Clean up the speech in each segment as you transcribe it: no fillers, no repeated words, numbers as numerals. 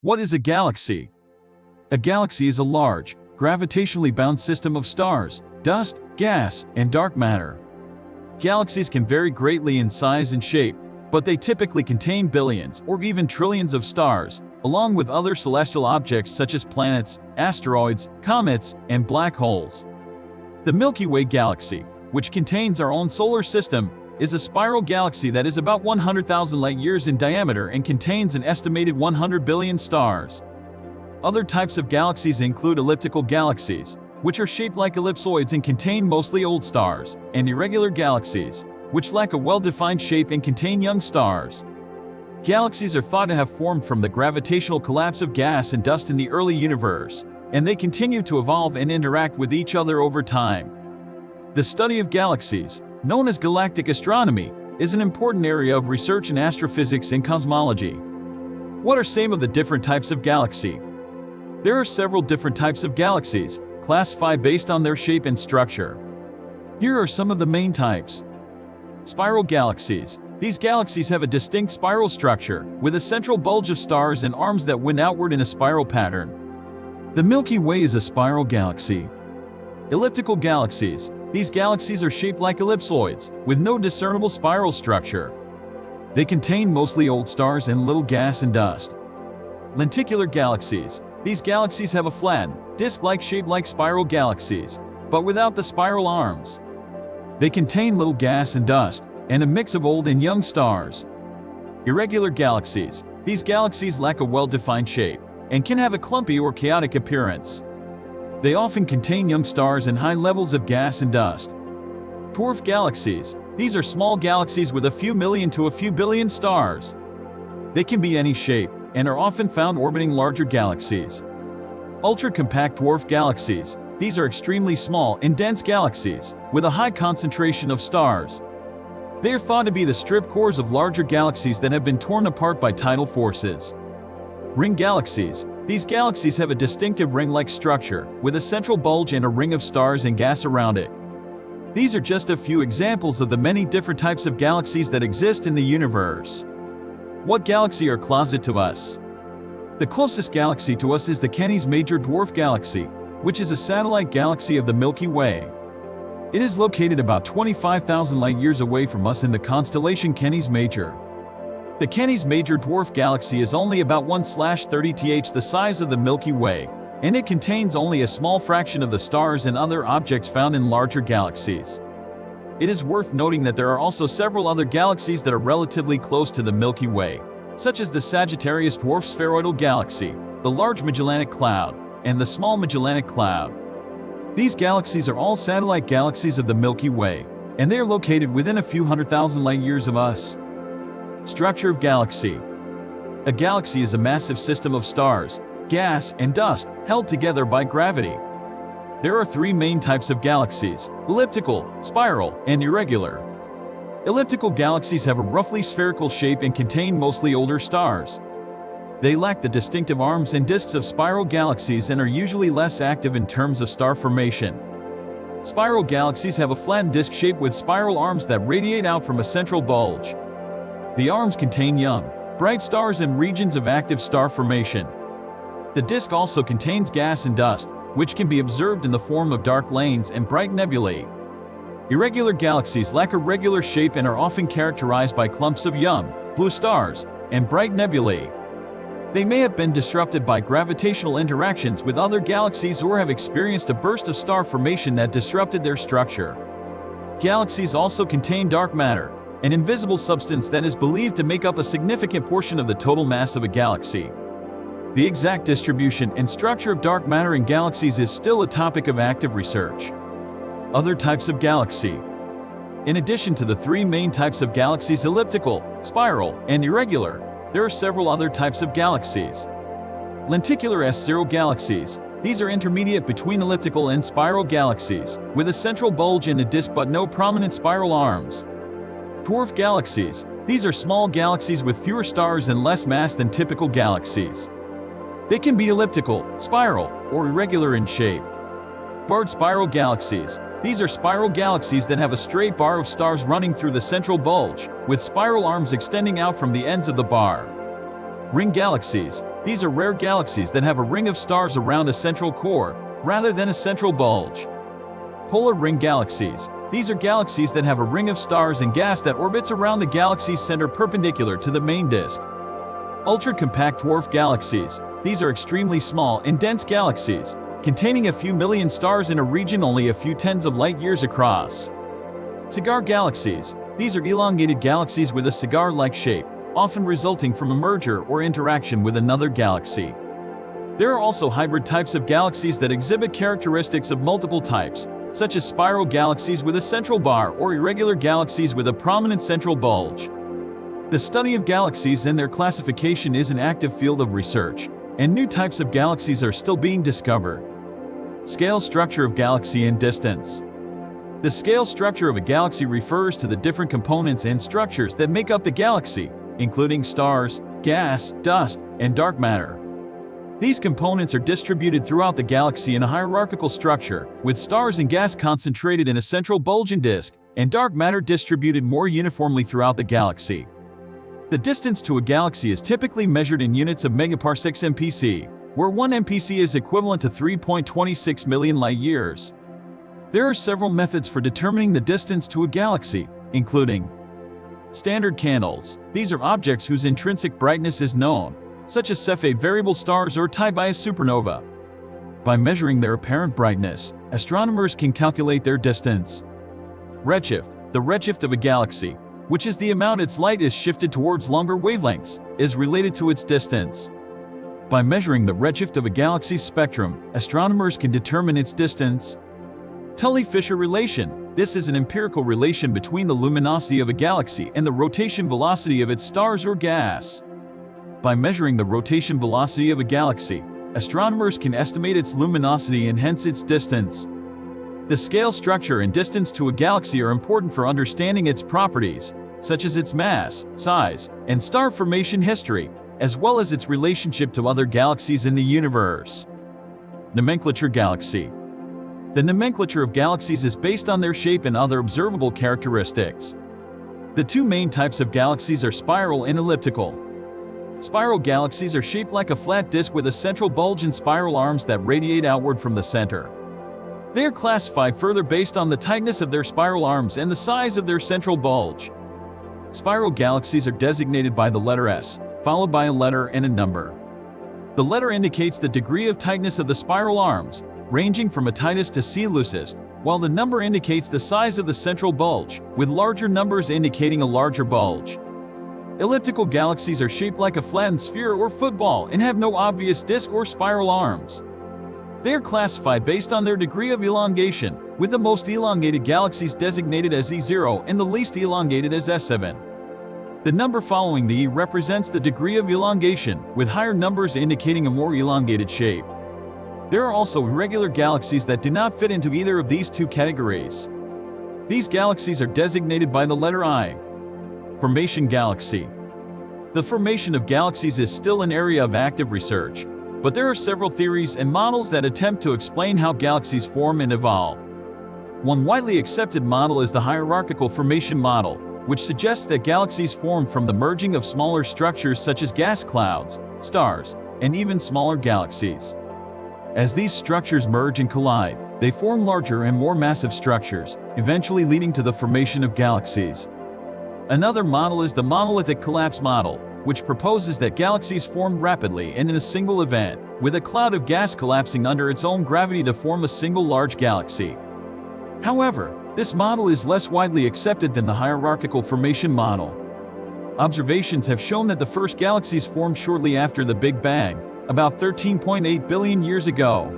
What is a galaxy? A galaxy is a large, gravitationally bound system of stars, dust, gas, and dark matter. Galaxies can vary greatly in size and shape, but they typically contain billions or even trillions of stars, along with other celestial objects such as planets, asteroids, comets, and black holes. The Milky Way galaxy, which contains our own solar system, is a spiral galaxy that is about 100,000 light-years in diameter and contains an estimated 100 billion stars. Other types of galaxies include elliptical galaxies, which are shaped like ellipsoids and contain mostly old stars, and irregular galaxies, which lack a well-defined shape and contain young stars. Galaxies are thought to have formed from the gravitational collapse of gas and dust in the early universe, and they continue to evolve and interact with each other over time. The study of galaxies, known as galactic astronomy, is an important area of research in astrophysics and cosmology. What are some of the different types of galaxy? There are several different types of galaxies, classified based on their shape and structure. Here are some of the main types. Spiral galaxies. These galaxies have a distinct spiral structure, with a central bulge of stars and arms that wind outward in a spiral pattern. The Milky Way is a spiral galaxy. Elliptical galaxies. These galaxies are shaped like ellipsoids, with no discernible spiral structure. They contain mostly old stars and little gas and dust. Lenticular galaxies. These galaxies have a flattened, disc-like shape like spiral galaxies, but without the spiral arms. They contain little gas and dust, and a mix of old and young stars. Irregular galaxies. These galaxies lack a well-defined shape, and can have a clumpy or chaotic appearance. They often contain young stars and high levels of gas and dust. Dwarf galaxies. These are small galaxies with a few million to a few billion stars. They can be any shape, and are often found orbiting larger galaxies. Ultra-compact dwarf galaxies. These are extremely small and dense galaxies, with a high concentration of stars. They are thought to be the strip cores of larger galaxies that have been torn apart by tidal forces. Ring galaxies. These galaxies have a distinctive ring-like structure, with a central bulge and a ring of stars and gas around it. These are just a few examples of the many different types of galaxies that exist in the universe. What galaxy are closest to us? The closest galaxy to us is the Kenny's Major Dwarf Galaxy, which is a satellite galaxy of the Milky Way. It is located about 25,000 light-years away from us in the constellation Kenny's Major. The Kenny's Major Dwarf Galaxy is only about 1/30th the size of the Milky Way, and it contains only a small fraction of the stars and other objects found in larger galaxies. It is worth noting that there are also several other galaxies that are relatively close to the Milky Way, such as the Sagittarius Dwarf Spheroidal Galaxy, the Large Magellanic Cloud, and the Small Magellanic Cloud. These galaxies are all satellite galaxies of the Milky Way, and they are located within a few 100,000 light-years of us. Structure of galaxy. A galaxy is a massive system of stars, gas, and dust, held together by gravity. There are three main types of galaxies: elliptical, spiral, and irregular. Elliptical galaxies have a roughly spherical shape and contain mostly older stars. They lack the distinctive arms and disks of spiral galaxies and are usually less active in terms of star formation. Spiral galaxies have a flattened disk shape with spiral arms that radiate out from a central bulge. The arms contain young, bright stars and regions of active star formation. The disk also contains gas and dust, which can be observed in the form of dark lanes and bright nebulae. Irregular galaxies lack a regular shape and are often characterized by clumps of young, blue stars, and bright nebulae. They may have been disrupted by gravitational interactions with other galaxies or have experienced a burst of star formation that disrupted their structure. Galaxies also contain dark matter, an invisible substance that is believed to make up a significant portion of the total mass of a galaxy. The exact distribution and structure of dark matter in galaxies is still a topic of active research. Other types of galaxy. In addition to the three main types of galaxies: elliptical, spiral, and irregular, there are several other types of galaxies. Lenticular S0 galaxies. These are intermediate between elliptical and spiral galaxies, with a central bulge and a disk but no prominent spiral arms. Dwarf galaxies. These are small galaxies with fewer stars and less mass than typical galaxies. They can be elliptical, spiral, or irregular in shape. Barred spiral galaxies. These are spiral galaxies that have a straight bar of stars running through the central bulge, with spiral arms extending out from the ends of the bar. Ring galaxies. These are rare galaxies that have a ring of stars around a central core, rather than a central bulge. Polar ring galaxies. These are galaxies that have a ring of stars and gas that orbits around the galaxy's center perpendicular to the main disk. Ultra-compact dwarf galaxies. These are extremely small and dense galaxies, containing a few million stars in a region only a few tens of light years across. Cigar galaxies. These are elongated galaxies with a cigar-like shape, often resulting from a merger or interaction with another galaxy. There are also hybrid types of galaxies that exhibit characteristics of multiple types, such as spiral galaxies with a central bar or irregular galaxies with a prominent central bulge. The study of galaxies and their classification is an active field of research, and new types of galaxies are still being discovered. Scale structure of galaxy and distance. The scale structure of a galaxy refers to the different components and structures that make up the galaxy, including stars, gas, dust, and dark matter. These components are distributed throughout the galaxy in a hierarchical structure, with stars and gas concentrated in a central bulging disk, and dark matter distributed more uniformly throughout the galaxy. The distance to a galaxy is typically measured in units of megaparsecs (mpc), where 1 mpc is equivalent to 3.26 million light-years. There are several methods for determining the distance to a galaxy, including standard candles. These are objects whose intrinsic brightness is known, such as Cepheid variable stars or T-Bias supernova. By measuring their apparent brightness, astronomers can calculate their distance. Redshift. The redshift of a galaxy, which is the amount its light is shifted towards longer wavelengths, is related to its distance. By measuring the redshift of a galaxy's spectrum, astronomers can determine its distance. Tully-Fisher relation. This is an empirical relation between the luminosity of a galaxy and the rotation velocity of its stars or gas. By measuring the rotation velocity of a galaxy, astronomers can estimate its luminosity and hence its distance. The scale structure and distance to a galaxy are important for understanding its properties, such as its mass, size, and star formation history, as well as its relationship to other galaxies in the universe. Nomenclature galaxy. The nomenclature of galaxies is based on their shape and other observable characteristics. The two main types of galaxies are spiral and elliptical. Spiral galaxies are shaped like a flat disk with a central bulge and spiral arms that radiate outward from the center. They are classified further based on the tightness of their spiral arms and the size of their central bulge. Spiral galaxies are designated by the letter S, followed by a letter and a number. The letter indicates the degree of tightness of the spiral arms, ranging from a tightest to C loosest, while the number indicates the size of the central bulge, with larger numbers indicating a larger bulge. Elliptical galaxies are shaped like a flattened sphere or football and have no obvious disk or spiral arms. They are classified based on their degree of elongation, with the most elongated galaxies designated as E0 and the least elongated as S7. The number following the E represents the degree of elongation, with higher numbers indicating a more elongated shape. There are also irregular galaxies that do not fit into either of these two categories. These galaxies are designated by the letter I. Formation galaxy. The formation of galaxies is still an area of active research, but there are several theories and models that attempt to explain how galaxies form and evolve. One widely accepted model is the hierarchical formation model, which suggests that galaxies form from the merging of smaller structures such as gas clouds, stars, and even smaller galaxies. As these structures merge and collide, they form larger and more massive structures, eventually leading to the formation of galaxies. Another model is the monolithic collapse model, which proposes that galaxies form rapidly and in a single event, with a cloud of gas collapsing under its own gravity to form a single large galaxy. However, this model is less widely accepted than the hierarchical formation model. Observations have shown that the first galaxies formed shortly after the Big Bang, about 13.8 billion years ago.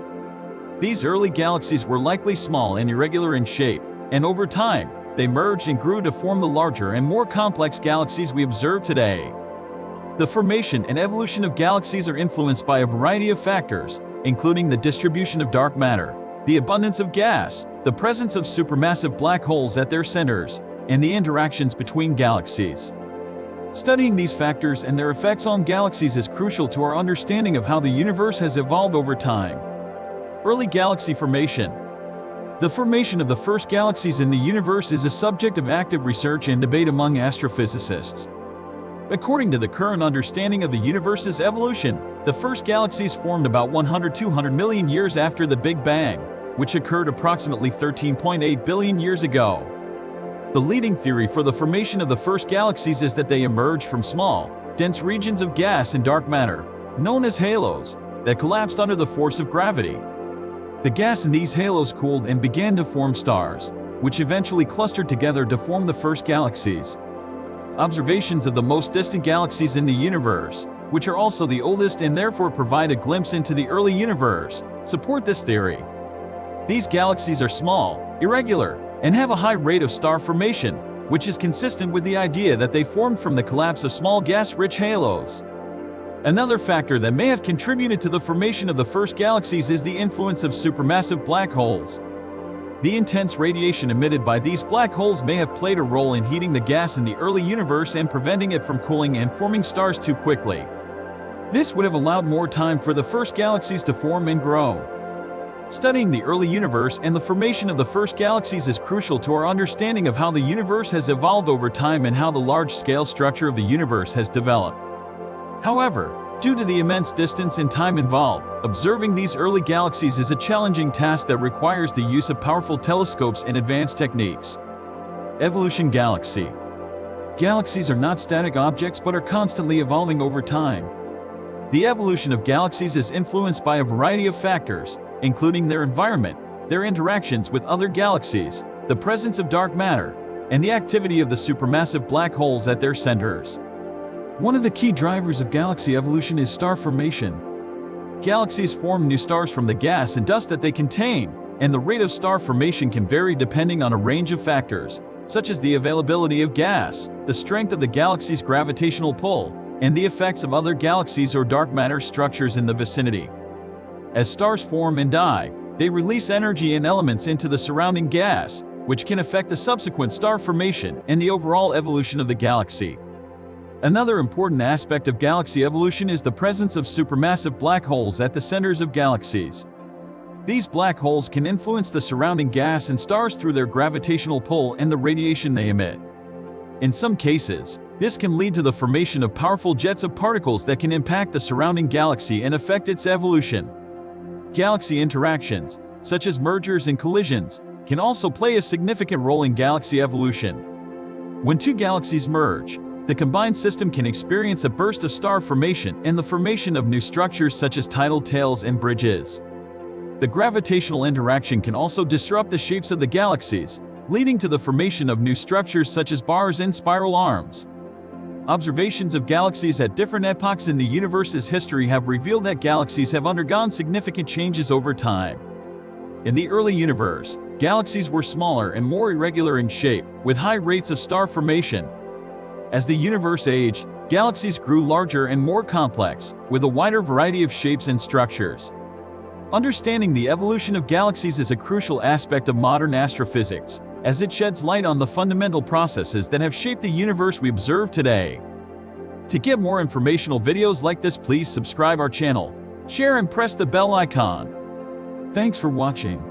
These early galaxies were likely small and irregular in shape, and over time, they merged and grew to form the larger and more complex galaxies we observe today. The formation and evolution of galaxies are influenced by a variety of factors, including the distribution of dark matter, the abundance of gas, the presence of supermassive black holes at their centers, and the interactions between galaxies. Studying these factors and their effects on galaxies is crucial to our understanding of how the universe has evolved over time. Early galaxy formation. The formation of the first galaxies in the universe is a subject of active research and debate among astrophysicists. According to the current understanding of the universe's evolution, The first galaxies formed about 100–200 million years after the Big Bang, which occurred approximately 13.8 billion years ago. The leading theory for the formation of the first galaxies is that they emerged from small, dense regions of gas and dark matter, known as halos, that collapsed under the force of gravity. The gas in these halos cooled and began to form stars, which eventually clustered together to form the first galaxies. Observations of the most distant galaxies in the universe, which are also the oldest and therefore provide a glimpse into the early universe, support this theory. These galaxies are small, irregular, and have a high rate of star formation, which is consistent with the idea that they formed from the collapse of small gas-rich halos. Another factor that may have contributed to the formation of the first galaxies is the influence of supermassive black holes. The intense radiation emitted by these black holes may have played a role in heating the gas in the early universe and preventing it from cooling and forming stars too quickly. This would have allowed more time for the first galaxies to form and grow. Studying the early universe and the formation of the first galaxies is crucial to our understanding of how the universe has evolved over time and how the large-scale structure of the universe has developed. However, due to the immense distance and time involved, observing these early galaxies is a challenging task that requires the use of powerful telescopes and advanced techniques. Evolution. Galaxy. Galaxies are not static objects but are constantly evolving over time. The evolution of galaxies is influenced by a variety of factors, including their environment, their interactions with other galaxies, the presence of dark matter, and the activity of the supermassive black holes at their centers. One of the key drivers of galaxy evolution is star formation. Galaxies form new stars from the gas and dust that they contain, and the rate of star formation can vary depending on a range of factors, such as the availability of gas, the strength of the galaxy's gravitational pull, and the effects of other galaxies or dark matter structures in the vicinity. As stars form and die, they release energy and elements into the surrounding gas, which can affect the subsequent star formation and the overall evolution of the galaxy. Another important aspect of galaxy evolution is the presence of supermassive black holes at the centers of galaxies. These black holes can influence the surrounding gas and stars through their gravitational pull and the radiation they emit. In some cases, this can lead to the formation of powerful jets of particles that can impact the surrounding galaxy and affect its evolution. Galaxy interactions, such as mergers and collisions, can also play a significant role in galaxy evolution. When two galaxies merge, the combined system can experience a burst of star formation and the formation of new structures such as tidal tails and bridges. The gravitational interaction can also disrupt the shapes of the galaxies, leading to the formation of new structures such as bars and spiral arms. Observations of galaxies at different epochs in the universe's history have revealed that galaxies have undergone significant changes over time. In the early universe, galaxies were smaller and more irregular in shape, with high rates of star formation. As the universe aged, galaxies grew larger and more complex, with a wider variety of shapes and structures. Understanding the evolution of galaxies is a crucial aspect of modern astrophysics, as it sheds light on the fundamental processes that have shaped the universe we observe today. To get more informational videos like this, please subscribe our channel, share and press the bell icon. Thanks for watching.